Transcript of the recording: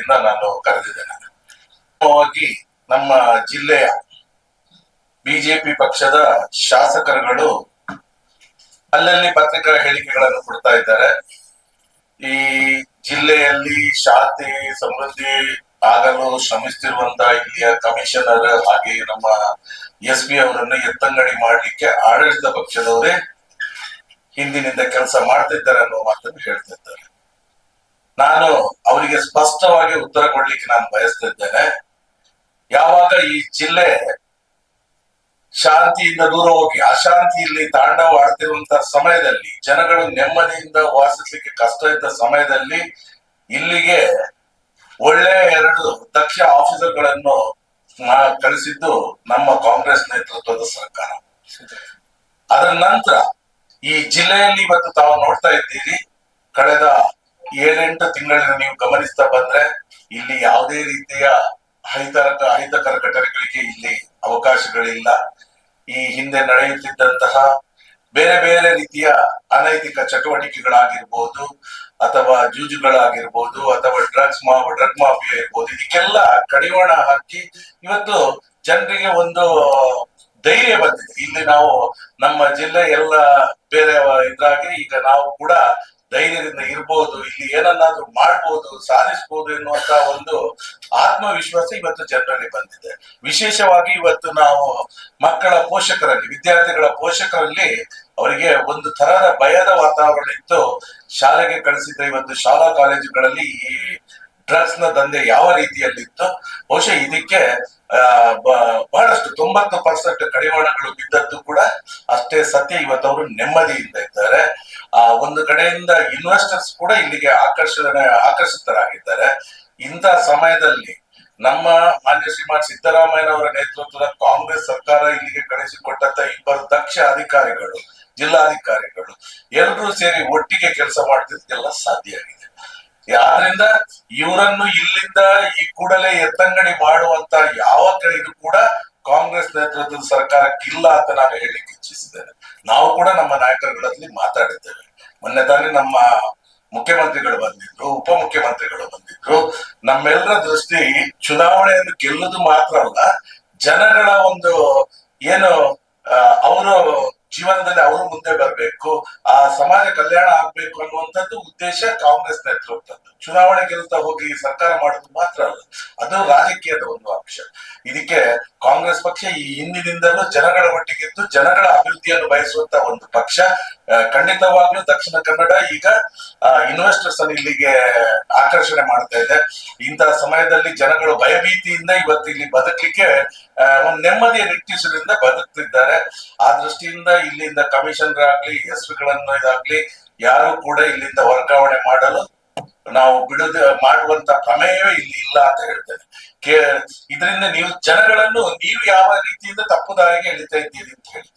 ದೃಷ್ಟಿಯಿಂದ ನಾನು ಕರೆದಿದ್ದೇನೆ. ಮುಖ್ಯವಾಗಿ ನಮ್ಮ ಜಿಲ್ಲೆಯ ಬಿಜೆಪಿ ಪಕ್ಷದ ಶಾಸಕರುಗಳು ಅಲ್ಲಲ್ಲಿ ಪತ್ರಿಕಾ ಹೇಳಿಕೆಗಳನ್ನು ಕೊಡ್ತಾ ಇದ್ದಾರೆ. ಈ ಜಿಲ್ಲೆಯಲ್ಲಿ ಶಾಂತಿ ಸಮೃದ್ಧಿ ಆಗಲು ಶ್ರಮಿಸುತ್ತಿರುವಂತಹ ಇಲ್ಲಿಯ ಕಮಿಷನರ್ ಹಾಗೆ ನಮ್ಮ SP ಅವರನ್ನು ಎತ್ತಂಗಡಿ ಮಾಡಲಿಕ್ಕೆ ಆಡಳಿತ ಪಕ್ಷದವರೇ ಹಿಂದಿನಿಂದ ಕೆಲಸ ಮಾಡ್ತಿದ್ದಾರೆ ಅನ್ನೋ ಮಾತನ್ನು ಹೇಳ್ತಿದ್ದಾರೆ. ನಾನು ಅವರಿಗೆ ಸ್ಪಷ್ಟವಾಗಿ ಉತ್ತರ ಕೊಡ್ಲಿಕ್ಕೆ ನಾನು ಬಯಸ್ತಿದ್ದೇನೆ. ಯಾವಾಗ ಈ ಜಿಲ್ಲೆ ಶಾಂತಿಯಿಂದ ದೂರ ಹೋಗಿ ಅಶಾಂತಿಯಲ್ಲಿ ತಾಂಡವ ಆಡ್ತಿರುವಂತಹ ಸಮಯದಲ್ಲಿ, ಜನಗಳು ನೆಮ್ಮದಿಯಿಂದ ವಾಸಿಸ್ಲಿಕ್ಕೆ ಕಷ್ಟ ಇದ್ದ ಸಮಯದಲ್ಲಿ ಇಲ್ಲಿಗೆ ಒಳ್ಳೆ 2 ದಕ್ಷ ಆಫೀಸರ್ಗಳನ್ನು ಕಳಿಸಿದ್ದು ನಮ್ಮ ಕಾಂಗ್ರೆಸ್ ನೇತೃತ್ವದ ಸರ್ಕಾರ. ಅದರ ನಂತರ ಈ ಜಿಲ್ಲೆಯಲ್ಲಿ ಇವತ್ತು ತಾವು ನೋಡ್ತಾ ಇದ್ದೀರಿ, ಕಳೆದ 7-8 ತಿಂಗಳಿಂದ ನೀವು ಗಮನಿಸ್ತಾ ಬಂದ್ರೆ ಇಲ್ಲಿ ಯಾವುದೇ ರೀತಿಯ ಅಹಿತಕರ ಘಟನೆಗಳಿಗೆ ಇಲ್ಲಿ ಅವಕಾಶಗಳಿಲ್ಲ. ಈ ಹಿಂದೆ ನಡೆಯುತ್ತಿದ್ದಂತಹ ಬೇರೆ ಬೇರೆ ರೀತಿಯ ಅನೈತಿಕ ಚಟುವಟಿಕೆಗಳಾಗಿರ್ಬೋದು ಅಥವಾ ಜೂಜುಗಳಾಗಿರ್ಬೋದು ಅಥವಾ ಡ್ರಗ್ ಮಾಫಿಯಾ ಇರ್ಬೋದು, ಇದಕ್ಕೆಲ್ಲ ಕಡಿವಾಣ ಹಾಕಿ ಇವತ್ತು ಜನರಿಗೆ ಒಂದು ಧೈರ್ಯ ಬಂದಿದೆ. ಇಲ್ಲಿ ನಾವು ನಮ್ಮ ಜಿಲ್ಲೆ ಎಲ್ಲ ಬೇರೆ ಇದ್ರಾಗಿ ಈಗ ನಾವು ಕೂಡ ಧೈರ್ಯದಿಂದ ಇರ್ಬೋದು, ಇಲ್ಲಿ ಏನನ್ನಾದ್ರೂ ಮಾಡ್ಬೋದು, ಸಾಧಿಸಬಹುದು ಎನ್ನುವಂತ ಒಂದು ಆತ್ಮವಿಶ್ವಾಸ ಇವತ್ತು ಜನರಲ್ಲಿ ಬಂದಿದೆ. ವಿಶೇಷವಾಗಿ ಇವತ್ತು ನಾವು ಮಕ್ಕಳ ಪೋಷಕರಲ್ಲಿ, ವಿದ್ಯಾರ್ಥಿಗಳ ಪೋಷಕರಲ್ಲಿ ಅವರಿಗೆ ಒಂದು ತರಹದ ಭಯದ ವಾತಾವರಣ ಇತ್ತು. ಶಾಲೆಗೆ ಕಳಿಸಿದ್ರೆ ಇವತ್ತು ಶಾಲಾ ಕಾಲೇಜುಗಳಲ್ಲಿ ಈ ಡ್ರಗ್ಸ್ ನ ದಂಧೆ ಯಾವ ರೀತಿಯಲ್ಲಿತ್ತು, ಬಹುಶಃ ಇದಕ್ಕೆ ಬಹಳಷ್ಟು 90% ಕಡಿವಾಣಗಳು ಬಿದ್ದದ್ದು ಕೂಡ ಅಷ್ಟೇ ಸತ್ಯ. ಇವತ್ತು ಅವರು ನೆಮ್ಮದಿಯಿಂದ ಇದ್ದಾರೆ. ಒಂದು ಕಡೆಯಿಂದ ಇನ್ವೆಸ್ಟರ್ಸ್ ಕೂಡ ಇಲ್ಲಿಗೆ ಆಕರ್ಷಿತರಾಗಿದ್ದಾರೆ. ಇಂಥ ಸಮಯದಲ್ಲಿ ನಮ್ಮ ಮಾನ್ಯ ಶ್ರೀಮಾನ್ ಸಿದ್ದರಾಮಯ್ಯನವರ ನೇತೃತ್ವದ ಕಾಂಗ್ರೆಸ್ ಸರ್ಕಾರ ಇಲ್ಲಿಗೆ ಕಳಿಸಿಕೊಟ್ಟಂತ 2 ದಕ್ಷ ಅಧಿಕಾರಿಗಳು, ಜಿಲ್ಲಾಧಿಕಾರಿಗಳು ಎಲ್ಲರೂ ಸೇರಿ ಒಟ್ಟಿಗೆ ಕೆಲಸ ಮಾಡ್ತಿದ್ದೆಲ್ಲ ಸಾಧ್ಯ ಆಗಿದೆ. ಆದ್ರಿಂದ ಇವರನ್ನು ಇಲ್ಲಿಂದ ಈ ಕೂಡಲೇ ಎತ್ತಂಗಡಿ ಮಾಡುವಂತ ಯಾವ ಇದು ಕೂಡ ಕಾಂಗ್ರೆಸ್ ನೇತೃತ್ವದ ಸರ್ಕಾರಕ್ಕಿಲ್ಲ ಅಂತ ನಾನು ಹೇಳಲಿಕ್ಕೆ ಇಚ್ಛಿಸಿದ್ದೇನೆ. ನಾವು ಕೂಡ ನಮ್ಮ ನಾಯಕರುಗಳಲ್ಲಿ ಮಾತಾಡಿದ್ದೇವೆ. ಮೊನ್ನೆ ತಾನೇ ನಮ್ಮ ಮುಖ್ಯಮಂತ್ರಿಗಳು ಬಂದಿದ್ರು, ಉಪಮುಖ್ಯಮಂತ್ರಿಗಳು ಬಂದಿದ್ರು. ನಮ್ಮೆಲ್ಲರ ದೃಷ್ಟಿ ಚುನಾವಣೆಯನ್ನು ಗೆಲ್ಲುವುದು ಮಾತ್ರ ಅಲ್ಲ, ಜನಗಳ ಒಂದು ಏನು ಅವರು ಜೀವನದಲ್ಲಿ ಅವರು ಮುಂದೆ ಬರಬೇಕು, ಆ ಸಮಾಜ ಕಲ್ಯಾಣ ಆಗ್ಬೇಕು ಅನ್ನುವಂಥದ್ದು ಉದ್ದೇಶ ಕಾಂಗ್ರೆಸ್ ನೇತೃತ್ವದ್ದು. ಚುನಾವಣೆ ಗೆಲ್ತಾ ಹೋಗಿ ಸರ್ಕಾರ ಮಾಡೋದು ಮಾತ್ರ ಅಲ್ಲ, ಅದು ರಾಜಕೀಯದ ಒಂದು ಅಂಶ. ಇದಕ್ಕೆ ಕಾಂಗ್ರೆಸ್ ಪಕ್ಷ ಈ ಹಿಂದಿನಿಂದಲೂ ಜನಗಳ ಒಟ್ಟಿಗಿದ್ದು ಜನಗಳ ಅಭಿವೃದ್ಧಿಯನ್ನು ಬಯಸುವಂತ ಒಂದು ಪಕ್ಷ. ಖಂಡಿತವಾಗ್ಲೂ ದಕ್ಷಿಣ ಕನ್ನಡ ಈಗ ಇನ್ವೆಸ್ಟರ್ಸ್ ಅನ್ನು ಇಲ್ಲಿಗೆ ಆಕರ್ಷಣೆ ಮಾಡ್ತಾ ಇದೆ. ಇಂತಹ ಸಮಯದಲ್ಲಿ ಜನಗಳು ಭಯಭೀತಿಯಿಂದ ಇವತ್ತು ಇಲ್ಲಿ ಬದುಕಲಿಕ್ಕೆ ಒಂದು ನೆಮ್ಮದಿಯ ನಿಟ್ಟಿಸುವುದರಿಂದ ಬದುಕ್ತಿದ್ದಾರೆ. ಆ ದೃಷ್ಟಿಯಿಂದ ಇಲ್ಲಿಂದ ಕಮಿಷನರ್ ಆಗ್ಲಿ, SP ಇದಾಗ್ಲಿ ಯಾರು ಕೂಡ ಇಲ್ಲಿಂದ ವರ್ಗಾವಣೆ ಮಾಡಲು ನಾವು ಮಾಡುವಂತ ಪ್ರಮೇಯವೇ ಇಲ್ಲಿ ಇಲ್ಲ ಅಂತ ಹೇಳ್ತೇನೆ. ಇದರಿಂದ ನೀವು ಜನಗಳನ್ನು ನೀವು ಯಾವ ರೀತಿಯಿಂದ ತಪ್ಪು ದಾರಿಗೆ ಎಳಿತಾ ಇದ್ದೀರಿ ಅಂತ ಹೇಳಿ